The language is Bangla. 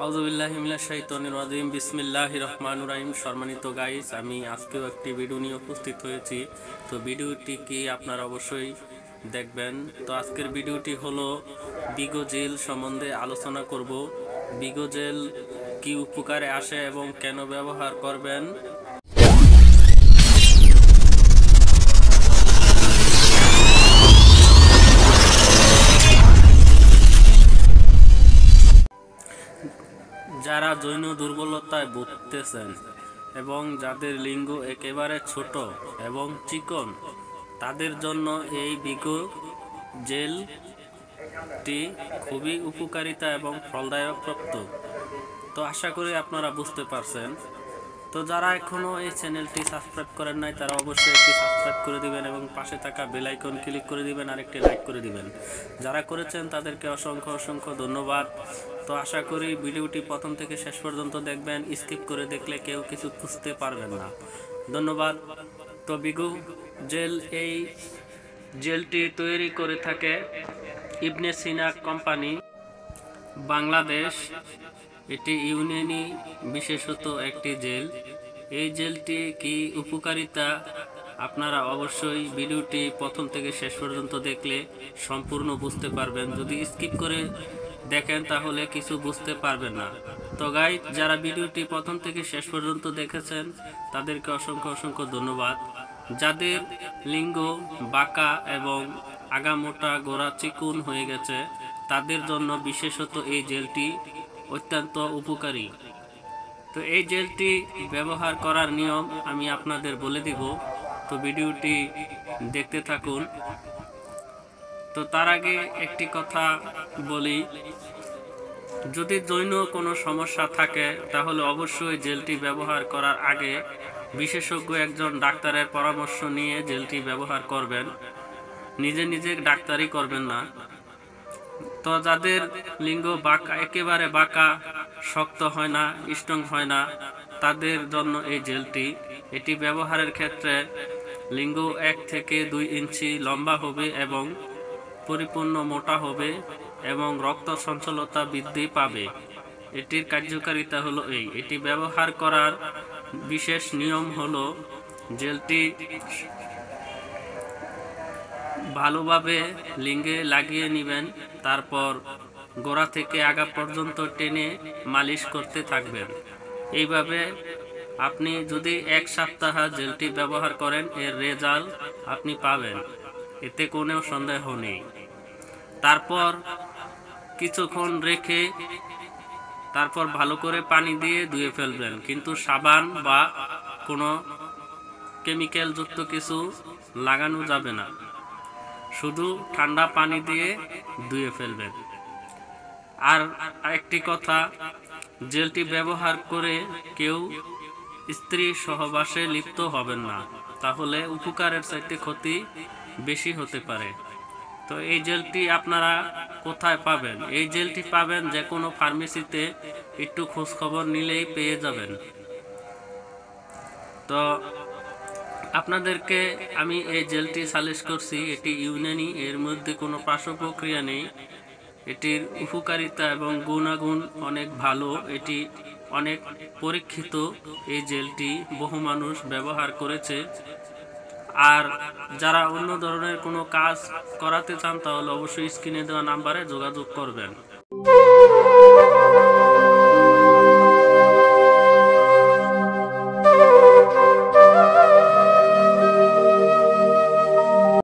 আউযুবিল্লাহি মিনাশ শাইতানির রাজিম বিসমিল্লাহির রহমানির রহিম। সম্মানিত গাইস, আমি আজকেও একটি ভিডিও নিয়ে উপস্থিত হয়েছি। তো ভিডিওটি কি আপনারা অবশ্যই দেখবেন। তো আজকের ভিডিওটি হলো বিগো জেল সম্বন্ধে আলোচনা করব। বিগো জেল কি উপকারে আসে এবং কেন ব্যবহার করবেন। যারা যৌন দুর্বলতায় ভুগতেছেন এবং যাদের লিঙ্গ একেবারে ছোট এবং চিকন, তাদের জন্য এই বিগো জেলটি খুবই উপকারিতা এবং ফলদায়ক প্রাপ্ত। তো আশা করি আপনারা বুঝতে পারছেন। তো যারা এখনও এই চ্যানেলটি সাবস্ক্রাইব করেন নাই, তারা অবশ্যই একটি সাবস্ক্রাইব করে দিবেন এবং পাশে থাকা বেল আইকন ক্লিক করে দিবেন আর একটি লাইক করে দিবেন। যারা করেছেন তাদেরকে অসংখ্য ধন্যবাদ। তো আশা করি ভিডিওটি প্রথম থেকে শেষ পর্যন্ত দেখবেন। স্কিপ করে দেখলে কেউ কিছু বুঝতে পারবেন না। ধন্যবাদ। তো বিগো জেল, এই জেলটি তৈরি করে থাকে ইবনে সিনা কোম্পানি, বাংলাদেশ। এটি ইউনানি বিশেষত একটি জেল। এই জেলটি কি উপকারিতা আপনারা অবশ্যই ভিডিওটি প্রথম থেকে শেষ পর্যন্ত দেখলে সম্পূর্ণ বুঝতে পারবেন। যদি স্কিপ করে দেখেন তাহলে কিছু বুঝতে পারবেন না। তো গাইস, যারা ভিডিওটি প্রথম থেকে শেষ পর্যন্ত দেখেছেন তাদেরকে অসংখ্য ধন্যবাদ। যাদের লিঙ্গ বাঁকা এবং আগামোটা গোড়া চিকুন হয়ে গেছে, তাদের জন্য বিশেষত এই জেলটি অত্যন্ত উপকারী। তো এই জেলটি ব্যবহার করার নিয়ম আমি আপনাদের বলে দিব। তো ভিডিওটি দেখতে থাকুন। তো তার আগে একটি কথা বলি, যদি যৌন কোনো সমস্যা থাকে তাহলে অবশ্যই জেলটি ব্যবহার করার আগে বিশেষজ্ঞ একজন ডাক্তারের পরামর্শ নিয়ে জেলটি ব্যবহার করবেন। নিজে ডাক্তারি করবেন না। তো যাদের লিঙ্গ বাঁকা, একেবারে বাঁকা, শক্ত হয় না, স্ট্রং হয় না, তাদের জন্য এই জেলটি। এটি ব্যবহারের ক্ষেত্রে লিঙ্গ 1 থেকে 2 ইঞ্চি লম্বা হবে এবং পরিপূর্ণ মোটা হবে এবং রক্ত সঞ্চালনতা বৃদ্ধি পাবে। এটির কার্যকারিতা হলো এটি ব্যবহার করার বিশেষ নিয়ম হলো, জেলটি ভালোভাবে লিঙ্গে লাগিয়ে নেবেন, তারপর গোড়া থেকে আগা পর্যন্ত টেনে মালিশ করতে থাকবেন। এইভাবে আপনি যদি 1 সপ্তাহ জেলটি ব্যবহার করেন, এর রেজাল্ট আপনি পাবেন, এতে কোনো সন্দেহ নেই। তারপর কিছুক্ষণ রেখে তারপর ভালো করে পানি দিয়ে ধুয়ে ফেলবেন, কিন্তু সাবান বা কোনো কেমিক্যাল যুক্ত কিছু লাগানো যাবে না, শুধু ঠান্ডা পানি দিয়ে ধুয়ে ফেলবেন। আর একটি কথা, জেলটি ব্যবহার করে কেউ স্ত্রী সহবাসে লিপ্ত হবেন না, তাহলে উপকারের চাইতে ক্ষতি বেশি হতে পারে। তো এই জেলটি আপনারা কোথায় পাবেন? এই জেলটি পাবেন যে কোনো ফার্মেসিতে, একটু খোঁজ খবর নিলেই পেয়ে যাবেন। তো আপনাদেরকে আমি এই জেলটি সাজেস্ট করছি। এটি ইউনানি, এর মধ্যে কোনো পার্শ্ব প্রক্রিয়া নেই। এটির উপকারিতা এবং গুণাগুণ অনেক ভালো। এটি অনেক পরীক্ষিত। এই জেলটি বহু মানুষ ব্যবহার করেছে। আর যারা অন্য ধরনের কোনো কাজ করাতে চান তাহলে অবশ্যই স্ক্রিনে দেওয়া নাম্বারে যোগাযোগ করবেন।